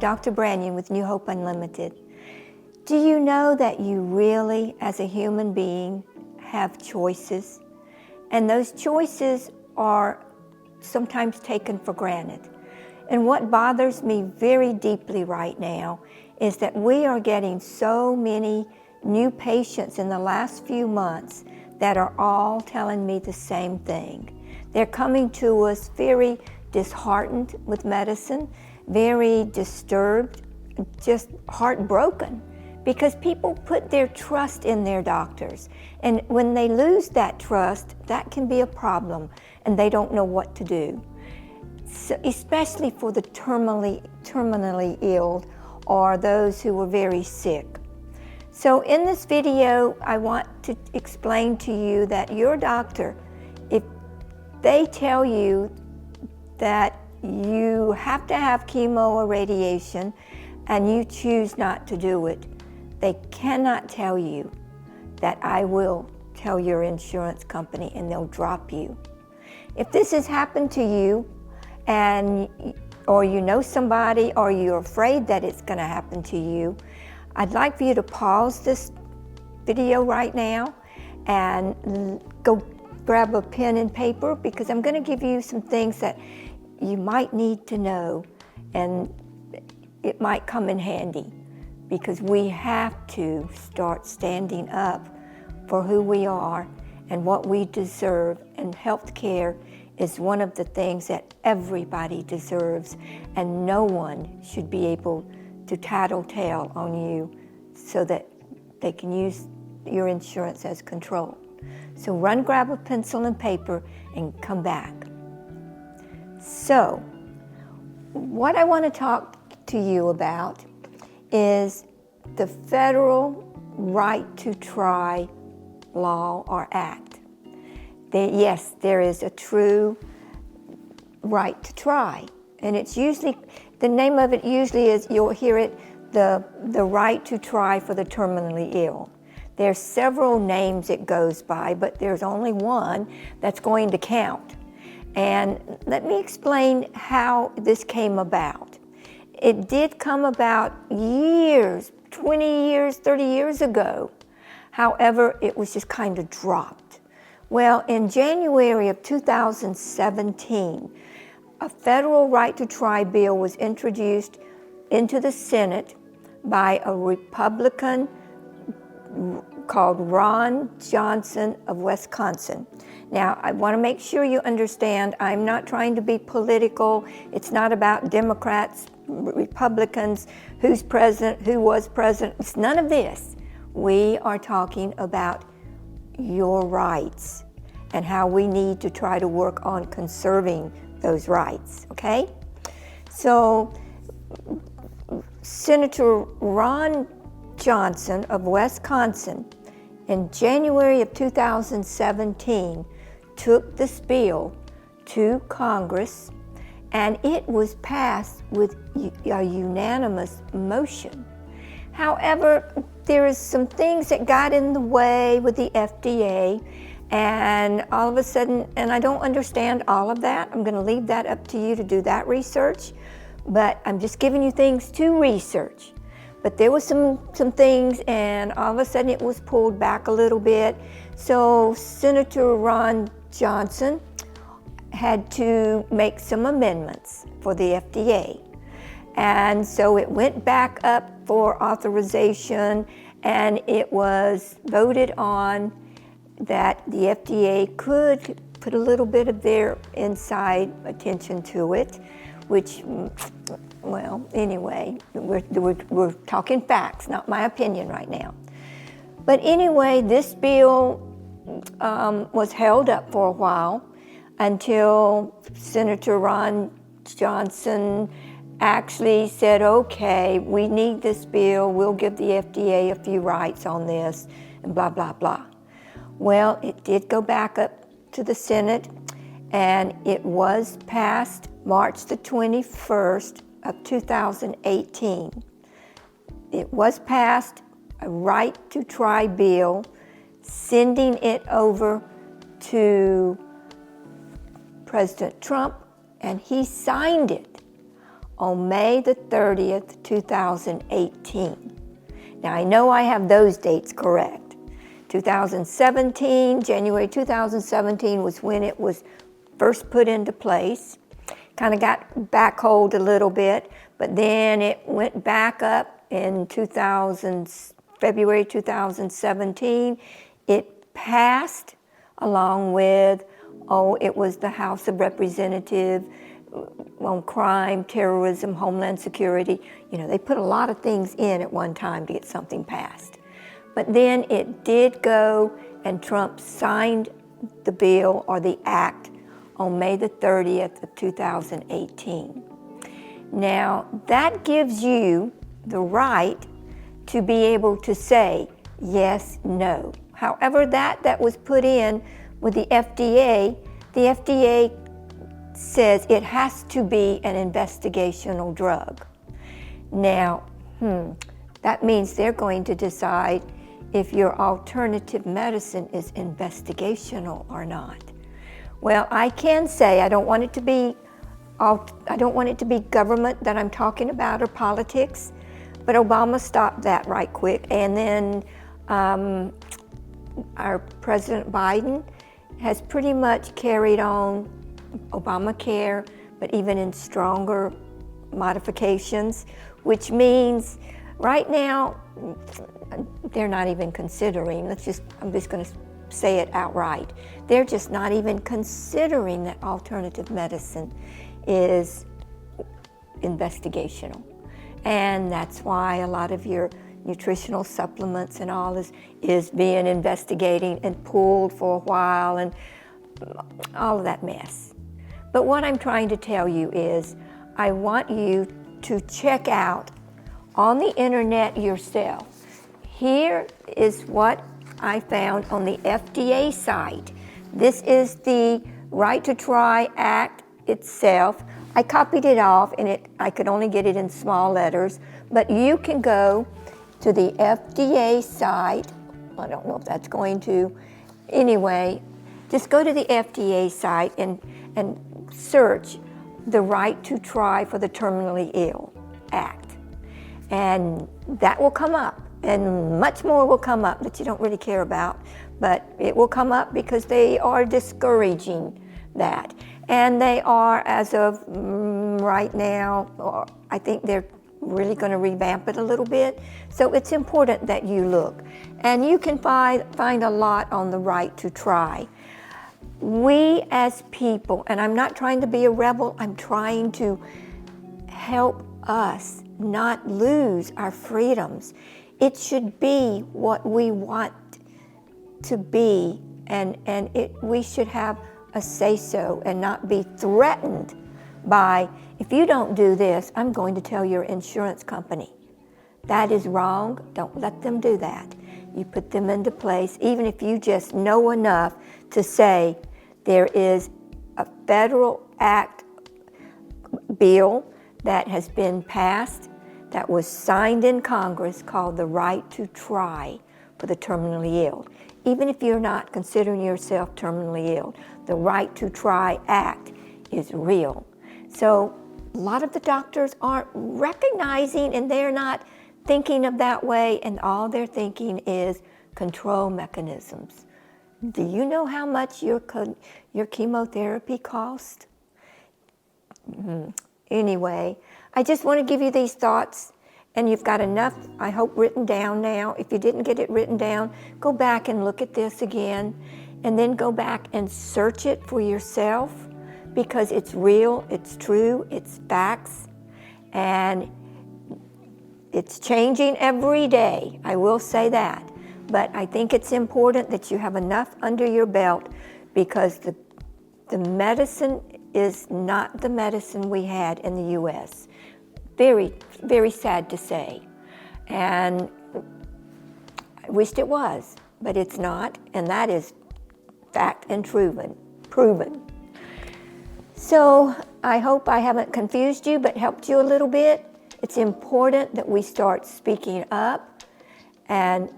Dr. Branyon with New Hope Unlimited. Do you know that you really, as a human being, have choices? And those choices are sometimes taken for granted. And what bothers me very deeply right now is that we are getting so many new patients in the last few months that are all telling me the same thing. They're coming to us very disheartened with medicine, very disturbed, just heartbroken, because people put their trust in their doctors. And when they lose that trust, that can be a problem, and they don't know what to do. So, especially for the terminally ill or those who are very sick. So in this video, I want to explain to you that your doctor, if they tell you that you have to have chemo or radiation and you choose not to do it, they cannot tell you that I will tell your insurance company and they'll drop you. If this has happened to you, or you know somebody, or you're afraid that it's going to happen to you, I'd like for you to pause this video right now and go grab a pen and paper, because I'm going to give you some things that you might need to know, and it might come in handy, because we have to start standing up for who we are and what we deserve, and health care is one of the things that everybody deserves, and no one should be able to tattletale on you so that they can use your insurance as control. So run, grab a pencil and paper and come back. So what I want to talk to you about is the Federal Right to Try law or act. Yes, there is a true right to try, and it's usually, the name of it usually is, you'll hear it, the right to try for the terminally ill. There's several names it goes by, but there's only one that's going to count. And let me explain how this came about. It did come about years, 20 years, 30 years ago. However, it was just kind of dropped. Well, in January of 2017, a federal right to try bill was introduced into the Senate by a Republican called Ron Johnson of Wisconsin. Now, I want to make sure you understand, I'm not trying to be political. It's not about Democrats, Republicans, who's president, who was president. It's none of this. We are talking about your rights and how we need to try to work on conserving those rights, okay? So, Senator Ron Johnson of Wisconsin, in January of 2017, took this bill to Congress, and it was passed with a unanimous motion. However, there is some things that got in the way with the FDA, and all of a sudden, and I don't understand all of that. I'm going to leave that up to you to do that research, but I'm just giving you things to research. But there was some things, and all of a sudden it was pulled back a little bit. So Senator Ron Johnson had to make some amendments for the FDA. And so it went back up for authorization, and it was voted on that the FDA could put a little bit of their inside attention to it, which, well, anyway, we're talking facts, not my opinion right now. But anyway, this bill was held up for a while until Senator Ron Johnson actually said, okay, we need this bill, we'll give the FDA a few rights on this, and blah, blah, blah. Well, it did go back up to the Senate, and it was passed March the 21st of 2018. It was passed, a right to try bill, sending it over to President Trump, and he signed it on May the 30th, 2018. Now, I know I have those dates correct. 2017, January 2017 was when it was first put into place. Kind of got backholed a little bit, but then it went back up in February 2017. It passed along with, it was the House of Representatives on crime, terrorism, homeland security. You know, they put a lot of things in at one time to get something passed. But then it did go, and Trump signed the bill or the act on May the 30th of 2018. Now, that gives you the right to be able to say yes, no. However, that was put in with the FDA says it has to be an investigational drug. Now, that means they're going to decide if your alternative medicine is investigational or not. Well, I can say I don't want it to be government that I'm talking about or politics, but Obama stopped that right quick. And then our President Biden has pretty much carried on Obamacare, but even in stronger modifications, which means right now they're not even considering, I'm just going to say it outright. They're just not even considering that alternative medicine is investigational. And that's why a lot of your nutritional supplements and all is being investigating and pulled for a while and all of that mess. But what I'm trying to tell you is I want you to check out on the internet yourself. Here is what I found on the FDA site. This is the Right to Try Act itself. I copied it off, and I could only get it in small letters, but you can go to the FDA site. I don't know if that's going to. Anyway, just go to the FDA site and search the Right to Try for the Terminally Ill Act. And that will come up, and much more will come up that you don't really care about, but it will come up because they are discouraging that. And they are, as of right now, I think they're really going to revamp it a little bit. So it's important that you look. And you can find a lot on the Right to Try. We as people, and I'm not trying to be a rebel, I'm trying to help us not lose our freedoms. It should be what we want to be, and we should have a say-so and not be threatened by, if you don't do this, I'm going to tell your insurance company. That is wrong. Don't let them do that. You put them into place, even if you just know enough to say there is a federal act bill that has been passed that was signed in Congress called the Right to Try for the Terminally Ill. Even if you're not considering yourself terminally ill, the Right to Try Act is real. So a lot of the doctors aren't recognizing, and they're not thinking of that way, and all they're thinking is control mechanisms. Do you know how much your chemotherapy costs? Anyway, I just want to give you these thoughts, and you've got enough, I hope, written down now. If you didn't get it written down, go back and look at this again, and then go back and search it for yourself, because it's real, it's true, it's facts, and it's changing every day. I will say that. But I think it's important that you have enough under your belt, because the medicine is not the medicine we had in the U.S. Very, very sad to say. And I wished it was, but it's not, and that is fact and proven. So I hope I haven't confused you, but helped you a little bit. It's important that we start speaking up and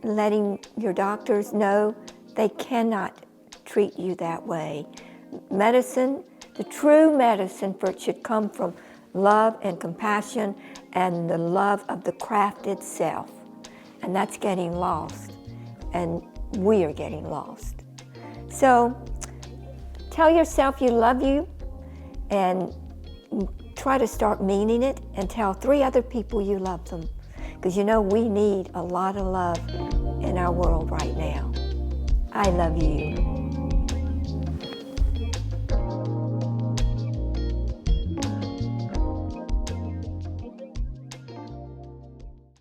letting your doctors know they cannot treat you that way. Medicine, the true medicine for it should come from love and compassion and the love of the craft itself. And that's getting lost. And we are getting lost. So tell yourself you love you and try to start meaning it, and tell 3 other people you love them. Because you know we need a lot of love in our world right now. I love you.